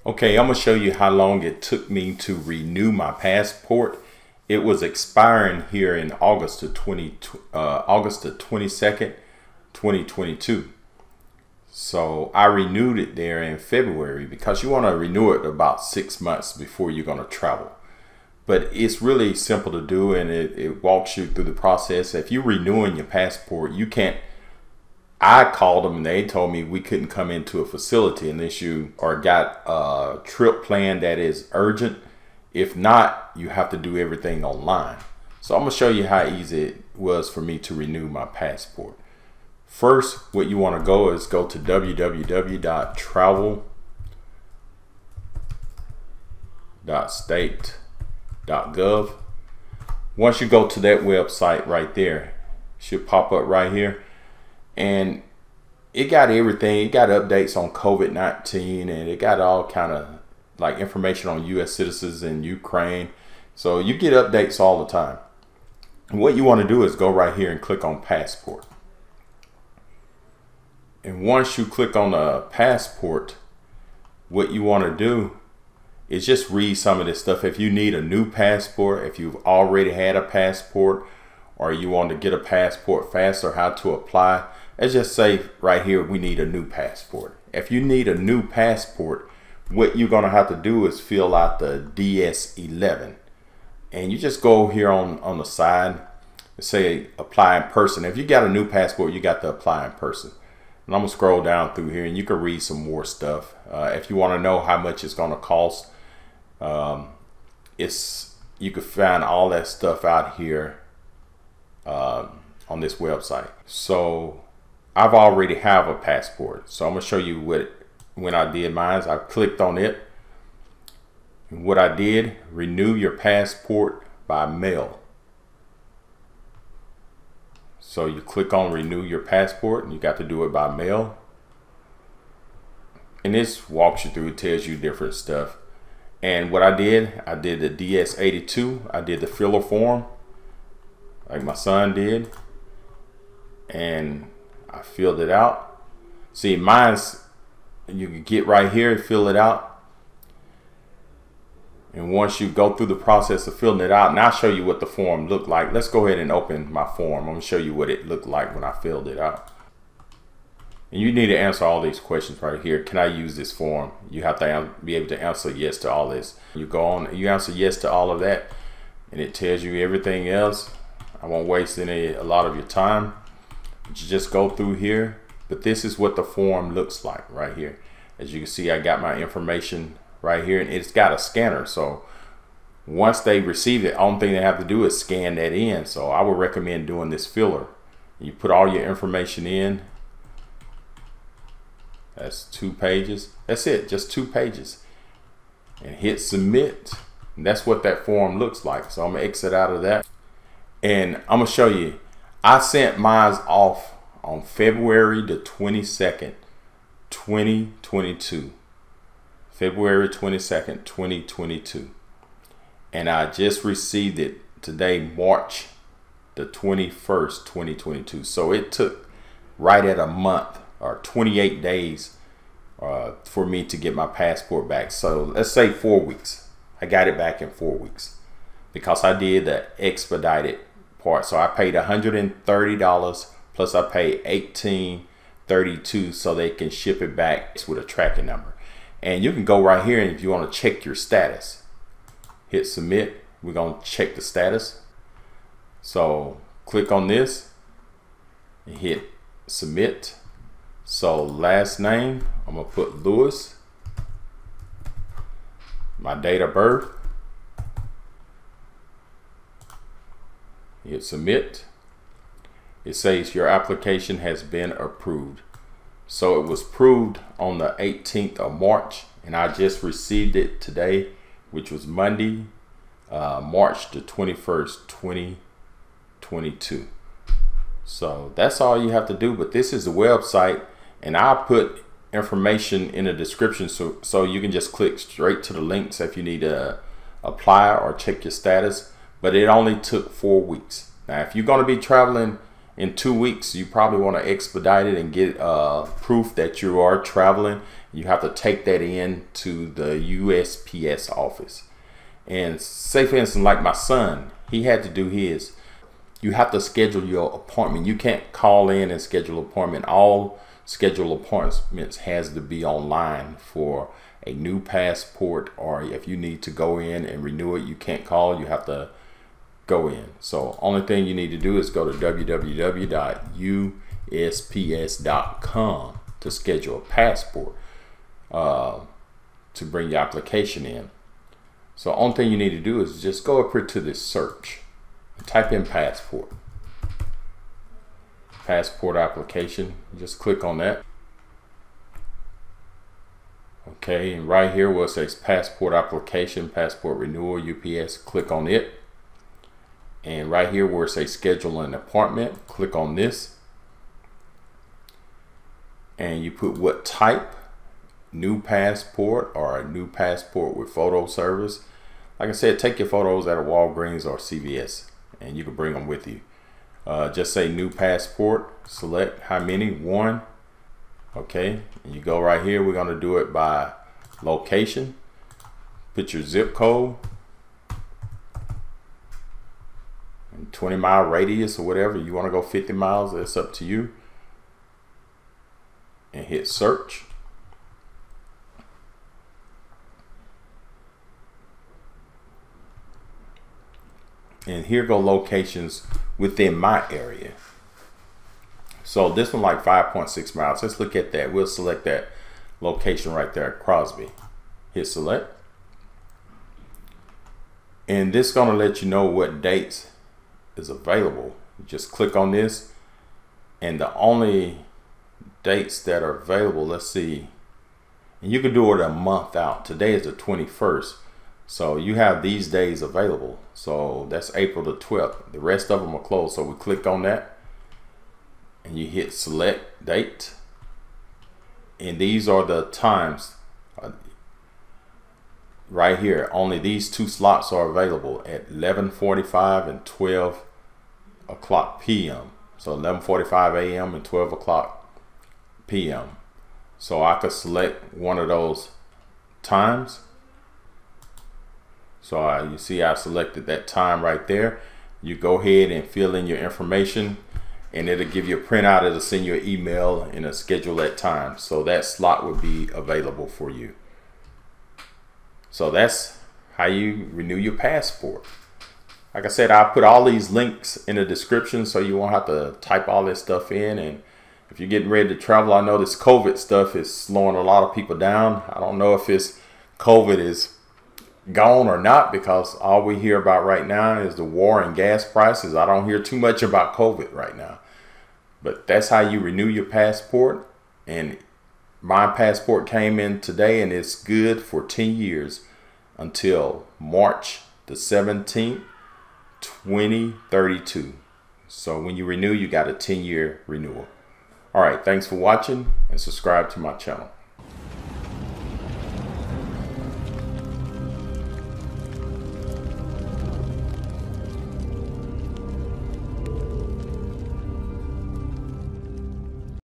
Okay, I'm going to show you how long it took me to renew my passport. It was expiring here in August the 22nd, 2022. So I renewed it there in February because you want to renew it about 6 months before you're going to travel. But it's really simple to do, and it walks you through the process. If you're renewing your passport, you can't. I called them and they told me we couldn't come into a facility unless you got a trip plan that is urgent. If not, you have to do everything online. So I'm going to show you how easy it was for me to renew my passport. First, what you want to go is go to www.travel.state.gov. Once you go to that website right there, it should pop up right here. And it got everything. It got updates on COVID-19, and it got all kind of like information on U.S. citizens in Ukraine. So you get updates all the time. And what you want to do is go right here and click on passport. And once you click on the passport, what you want to do is just read some of this stuff. If you need a new passport, if you've already had a passport, or you want to get a passport faster, how to apply. Let's just say right here, we need a new passport. If you need a new passport, what you're going to have to do is fill out the DS-11. And you just go here on the side and say apply in person. If you got a new passport, you got to apply in person. And I'm going to scroll down through here and you can read some more stuff. If you want to know how much it's going to cost, you can find all that stuff out here on this website. So I've already have a passport, so I'm gonna show you when I did mine. I clicked on it, and what I did, renew your passport by mail. So you click on renew your passport, and you got to do it by mail. And this walks you through, it tells you different stuff. And what I did the DS-82. I did the filler form like my son did, and I filled it out. See, mine's, you can get right here and fill it out. And once you go through the process of filling it out, and I'll show you what the form looked like. Let's go ahead and open my form. I'm gonna show you what it looked like when I filled it out. And you need to answer all these questions right here. Can I use this form? You have to be able to answer yes to all this. You go on, you answer yes to all of that, and it tells you everything else. I won't waste a lot of your time. You just go through here, but this is what the form looks like right here. As you can see, I got my information right here, and it's got a scanner. So once they receive it, the only thing they have to do is scan that in. So I would recommend doing this filler. You put all your information in. That's 2 pages. That's it, just 2 pages. And hit submit. And that's what that form looks like. So I'm gonna exit out of that. And I'm gonna show you, I sent mine off on February the 22nd, 2022. February 22nd, 2022. And I just received it today, March the 21st, 2022. So it took right at a month or 28 days for me to get my passport back. So let's say 4 weeks. I got it back in 4 weeks because I did the expedited part. So I paid $130 plus I paid $18.32 so they can ship it back with a tracking number. And you can go right here, and if you want to check your status, hit submit. We're going to check the status. So click on this and hit submit. So last name, I'm going to put Lewis. My date of birth. Hit submit. It says your application has been approved. So it was approved on the 18th of March, and I just received it today, which was Monday, March the 21st, 2022. So that's all you have to do. But this is the website, and I'll put information in the description so you can just click straight to the links if you need to apply or check your status. But it only took 4 weeks. Now, if you're going to be traveling in 2 weeks, you probably want to expedite it and get proof that you are traveling. You have to take that in to the USPS office. And say for instance, like my son, he had to do his. You have to schedule your appointment. You can't call in and schedule an appointment. All scheduled appointments has to be online for a new passport, or if you need to go in and renew it, you can't call, you have to go in. So only thing you need to do is go to www.usps.com to schedule a passport to bring your application in. So only thing you need to do is just go up here to this search and type in passport application. Just click on that. Okay, and right here where it says passport application, passport renewal, UPS, click on it. And right here where it says schedule an appointment, click on this. And you put what type, new passport or a new passport with photo service. Like I said, take your photos at a Walgreens or CVS and you can bring them with you. Just say new passport, select how many, 1. Okay, and you go right here. We're going to do it by location. Put your zip code and 20-mile radius or whatever. You want to go 50 miles, that's up to you. And hit search. And here go locations within my area. So this one like 5.6 miles. Let's look at that. We'll select that location right there at Crosby. Hit select. And this is going to let you know what dates is available. You just click on this, and the only dates that are available, let's see, and you can do it a month out. Today is the 21st. So you have these days available. So that's April the 12th. The rest of them are closed. So we click on that. And you hit select date, and these are the times right here. Only these 2 slots are available at 11:45 and 12 o'clock p.m. So 11:45 a.m. and 12 o'clock p.m. So I could select one of those times. So you see I selected that time right there. You go ahead and fill in your information, and it'll give you a printout. It'll send you an email and a schedule that time. So that slot will be available for you. So that's how you renew your passport. Like I said, I'll put all these links in the description so you won't have to type all this stuff in. And if you're getting ready to travel, I know this COVID stuff is slowing a lot of people down. I don't know if it's COVID is gone or not, because all we hear about right now is the war and gas prices. I don't hear too much about COVID right now. But that's how you renew your passport. And my passport came in today, and it's good for 10 years until March the 17th, 2032. So when you renew, you got a 10-year renewal. All right, thanks for watching, and subscribe to my channel.